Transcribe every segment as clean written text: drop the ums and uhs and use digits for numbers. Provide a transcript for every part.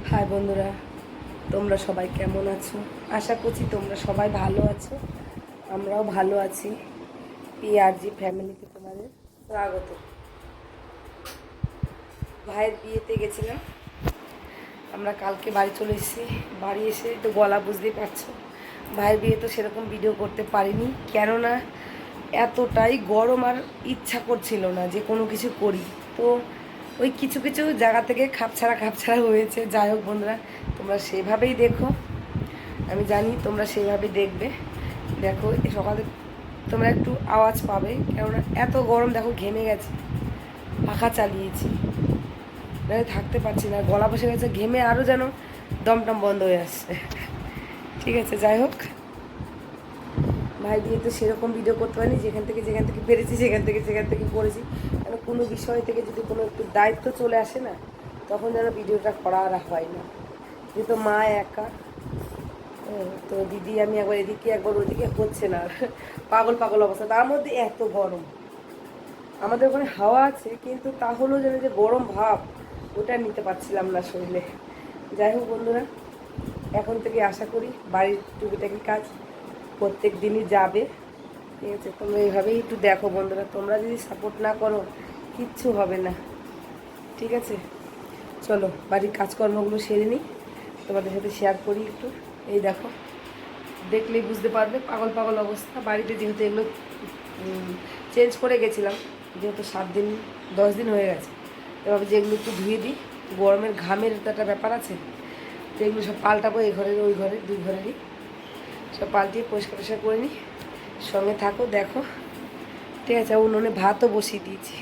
High বন্ধুরা, তোমরা সবাই কেমন আছো? আশা করছি তোমরা সবাই ভালো আছো। আমরাও ভালো আছি। পিআরজি ফ্যামিলিতে তোমাদের স্বাগত। ভাইয়ের বিয়েতে গেছিলাম আমরা, কালকে বাড়ি চলে এসেছি। বাড়ি এসে একটু গলা বুঝতেই পারছো। ভাইয়ের বিয়ে তো সেরকম ভিডিও করতে পারিনি, কেননা এতটাই গরম আর ইচ্ছা করছিল না যে কোনো কিছু করি। তো ওই কিছু কিছু জায়গা থেকে খাপছাড়া হয়েছে। যাই হোক বন্ধুরা, তোমরা সেভাবেই দেখো। আমি জানি তোমরা সেইভাবে দেখবে। দেখো সকালে তোমরা একটু আওয়াজ পাবে, কেননা এত গরম। দেখো ঘেমে গেছে, পাখা চালিয়েছি, থাকতে পারছি না, গলা বসে গেছে ঘেমে, আরও যেন দমটম বন্ধ হয়ে আসছে। ঠিক আছে, যাই হোক, ভাই দিয়ে তো সেরকম ভিডিও করতে পারিনি। যেখান থেকে পেরেছি সেখান থেকে করেছি। কারণ কোনো বিষয় থেকে যদি কোনো একটু দায়িত্ব চলে আসে না, তখন যেন ভিডিওটা করা আর হয় না। যেহেতু মা একা, তো দিদি আমি একবার এদিকে একবার ওদিকে হচ্ছে না, পাগল অবস্থা। তার মধ্যে এত গরম, আমাদের ওখানে হাওয়া আছে কিন্তু তাহলেও যেন যে গরম ভাব, ওটা নিতে পারছিলাম না শরীরে। যাই হোক বন্ধুরা, এখন থেকে আশা করি বাড়ির টুকিটাকি কাজ প্রত্যেক দিনই যাবে। ঠিক আছে, তোমরা এইভাবেই একটু দেখো বন্ধুরা। তোমরা যদি সাপোর্ট না করো কিচ্ছু হবে না। ঠিক আছে, চলো বাড়ির কাজকর্মগুলো সেরে নিই, তোমাদের সাথে শেয়ার করি একটু। এই দেখো, দেখলেই বুঝতে পারবে পাগল অবস্থা। বাড়িতে যেহেতু এগুলো চেঞ্জ করে গেছিলাম, যেহেতু 7 দিন 10 দিন হয়ে গেছে, এভাবে যে এগুলো একটু ধুয়ে দিই। গরমের ঘামের তো একটা ব্যাপার আছে, তো এগুলো সব পাল্টাবো। এই ঘরের ওই ঘরের দুই ঘরেরই সব পাল্টিয়ে পরিষ্কার করে নিই। সঙ্গে থাকো, দেখো। ঠিক আছে, উনুনে ভাতও বসিয়ে দিয়েছি,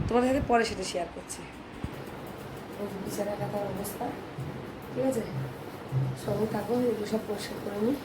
তোমাদের সাথে পরে সেটা শেয়ার করছি। বিছানা কাটার অবস্থা। ঠিক আছে, সঙ্গে থাকো, এগুলো সব পরিষ্কার করে নিই।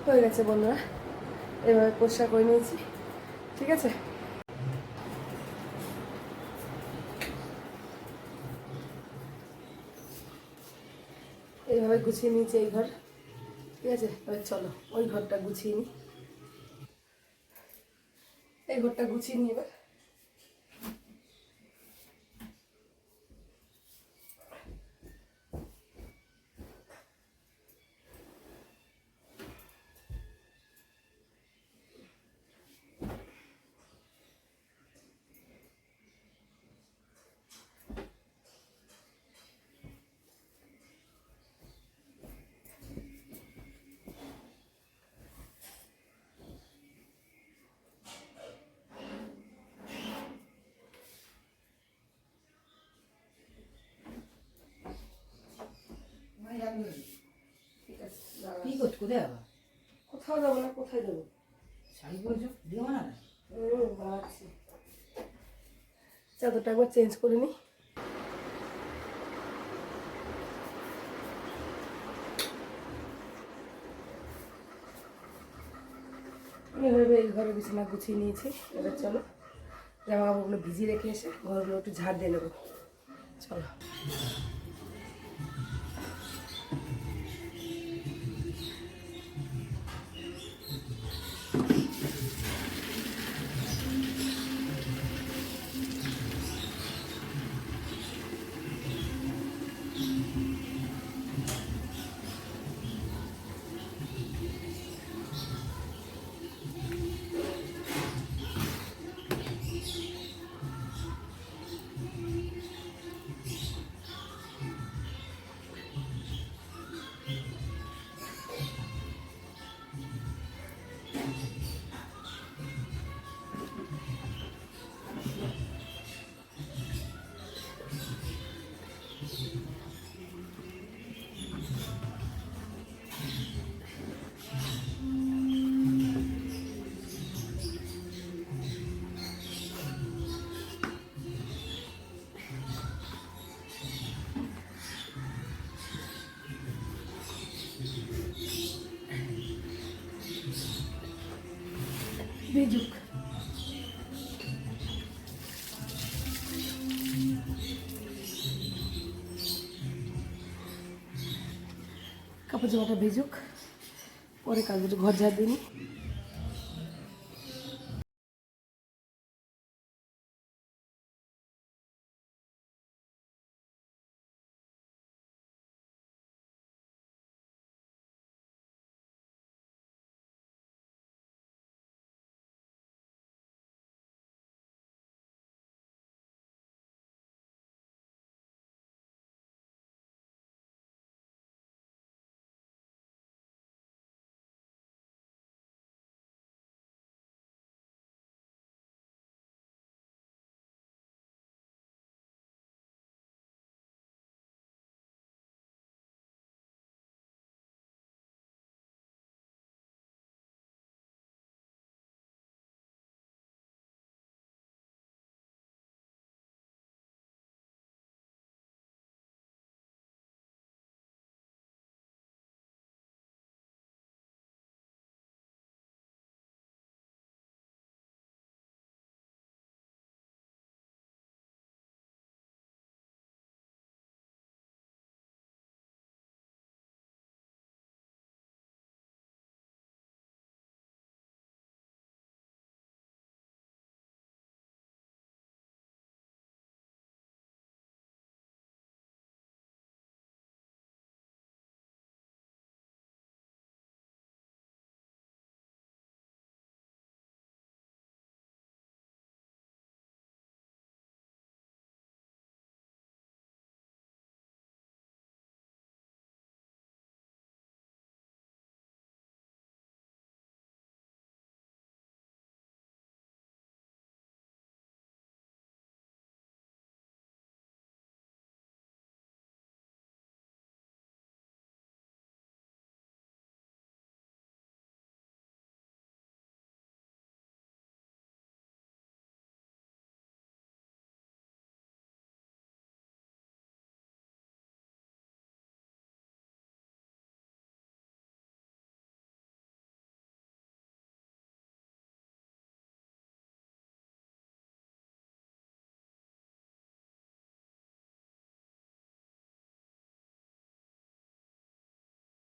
হয়ে গেছে বন্ধুরা, এভাবে পরিষ্কার করে নিয়েছি। ঠিক আছে, এইভাবে গুছিয়ে নিয়েছি এই ঘর। ঠিক আছে, এবার চলো ওই ঘরটা গুছিয়ে নিই। এই ঘরটা গুছিয়ে নিই এবার। ঠিক আছে, কি করছো? কোথায় যাবা? কোথাও যাবো না। কোথায় যাবো? শাড়ি পরেছো, দিও না। আচ্ছা, চাদরটা একবার চেঞ্জ করে নিই। এভাবে এই ঘরে বিছানা গুছিয়ে নিয়েছি। এবার চলো জামা কাপড়গুলো ভিজিয়ে রেখে এসে ঘরগুলো একটু ঝাড় দিয়ে নেবো। চলো। ভিজুক। কাপড় জামাটা ভিজুক, পরে কাজ ঘর ঝাড় দিন।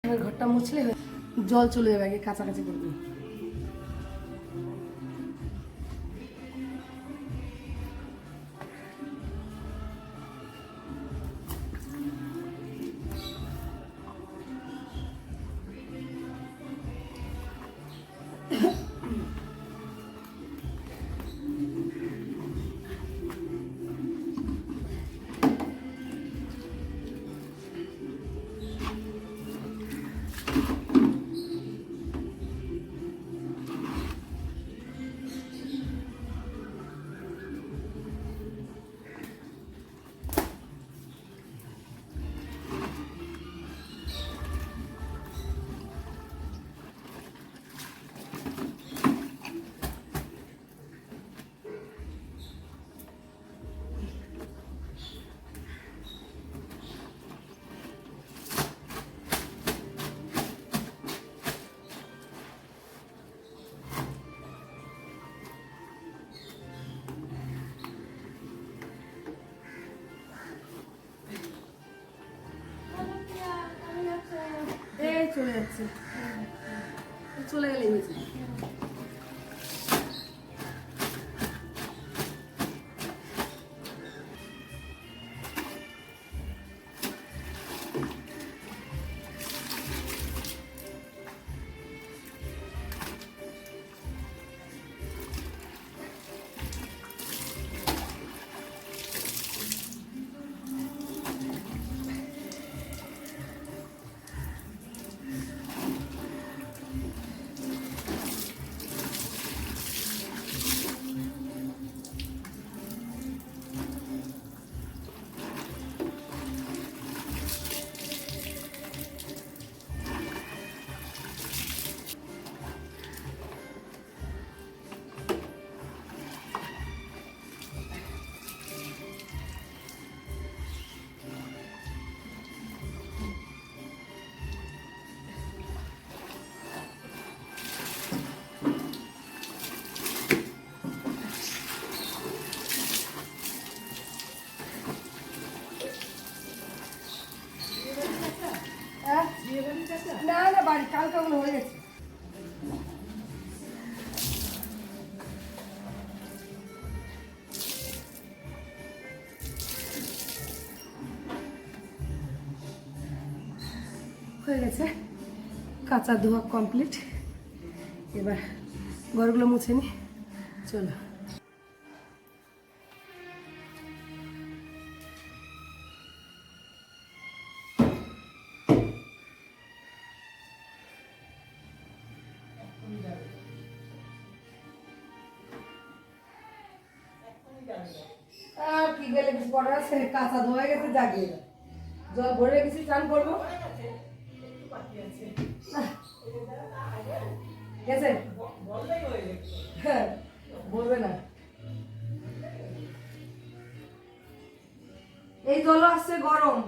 এবার ঘরটা মুছলে জল চলে যাবে, আগে কাছাকাছি করবি। চলে যাচ্ছে, চলে গেলে হয়েছে। বাড়ি কালকে ওগুলো হয়ে গেছে। হয়ে গেছে, কাঁচা ধোয়া কমপ্লিট। এবার ঘরগুলো মুছে নি, চলো। আর কি গেলে কিছু করার আছে, কাঁচা ধোয়া গেছে, জাগিয়ে জল ভরে রেখেছি, চান করবো। গেছে হ্যাঁ, বলবে না। এই জল আসছে গরম।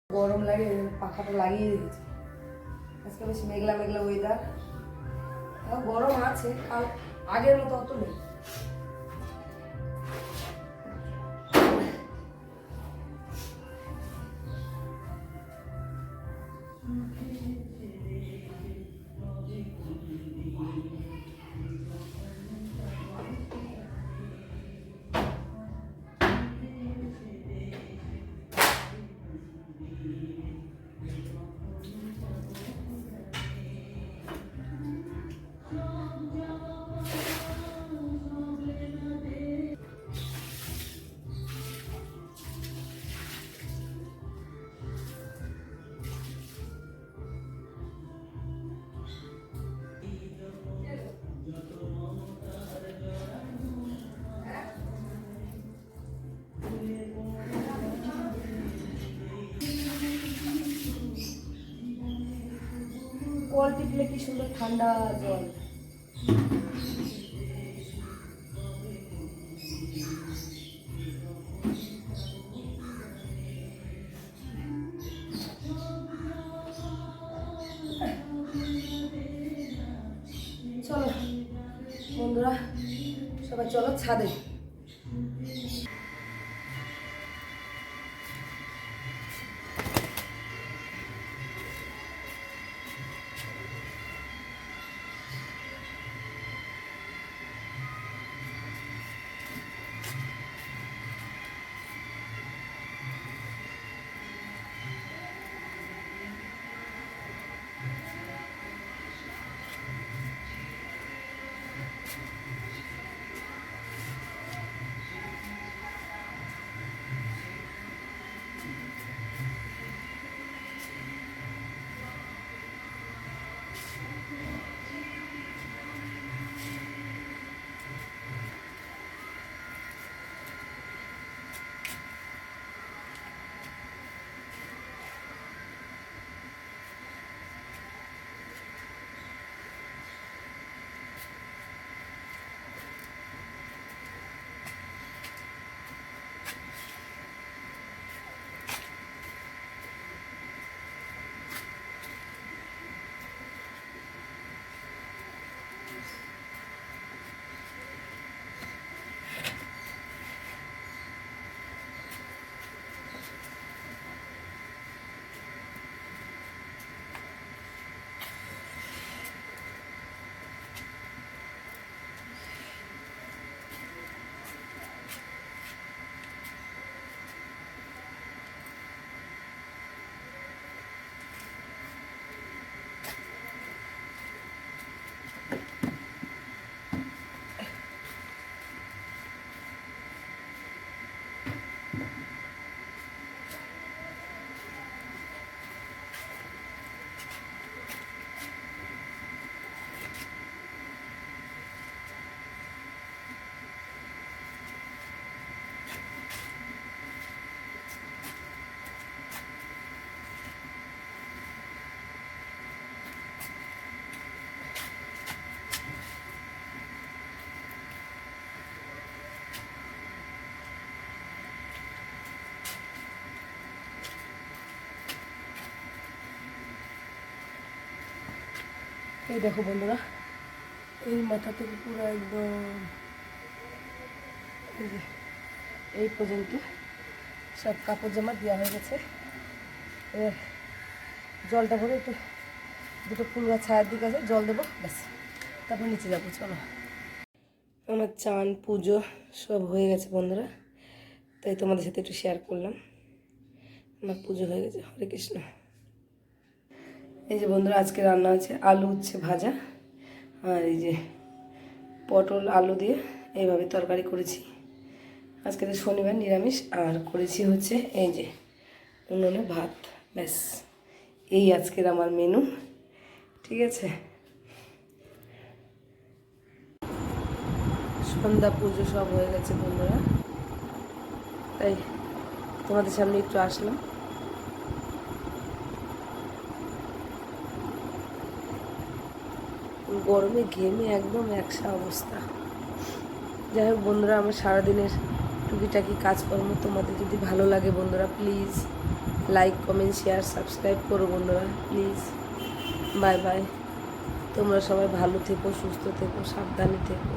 গরম লাগে, পাখাটা লাগিয়ে দিয়েছি। আজকে বেশি মেঘলা মেঘলা ওয়েদার, গরম আছে, কাল আগের মতো অত নেই। কল টিপলে কি সুন্দর ঠান্ডা জল। চলো বন্ধুরা, সবাই চলো ছাদে। এই দেখো বন্ধুরা, এই মাথা থেকে পুরো একদম এই যে এই পর্যন্ত সব কাপড় জামা দেওয়া হয়ে গেছে। এবার জলটা ভরে একটু দুটো ফুল গাছ ছায়ার দিকে আছে, জল দেবো, ব্যাস তারপর নিচে যাবো। চলো, আমার চান পুজো সব হয়ে গেছে বন্ধুরা, তাই তোমাদের সাথে একটু শেয়ার করলাম। আমার পুজো হয়ে গেছে। হরে কৃষ্ণ। এই যে বন্ধুরা, আজকে রান্না হচ্ছে আলু উচ্ছে ভাজা, আর এই যে পটল আলু দিয়ে এইভাবে তরকারি করেছি। আজকে তো শনিবার নিরামিষ, আর করেছি হচ্ছে এই যে উনুনে ভাত, ব্যাস এই আজকের আমার মেনু। ঠিক আছে, সন্ধ্যা পুজো সব হয়ে গেছে বন্ধুরা, তাই তোমাদের সামনে একটু আসলাম। গরমে ঘেমে একদম একসা অবস্থা। যাই হোক বন্ধুরা, আমার সারাদিনের টুকিটাকি কাজকর্ম তোমাদের যদি ভালো লাগে বন্ধুরা, please like comment share subscribe করো বন্ধুরা, প্লিজ। Bye bye. তোমরা সবাই ভালো থেকো, সুস্থ থেকো, সাবধানে থেকো।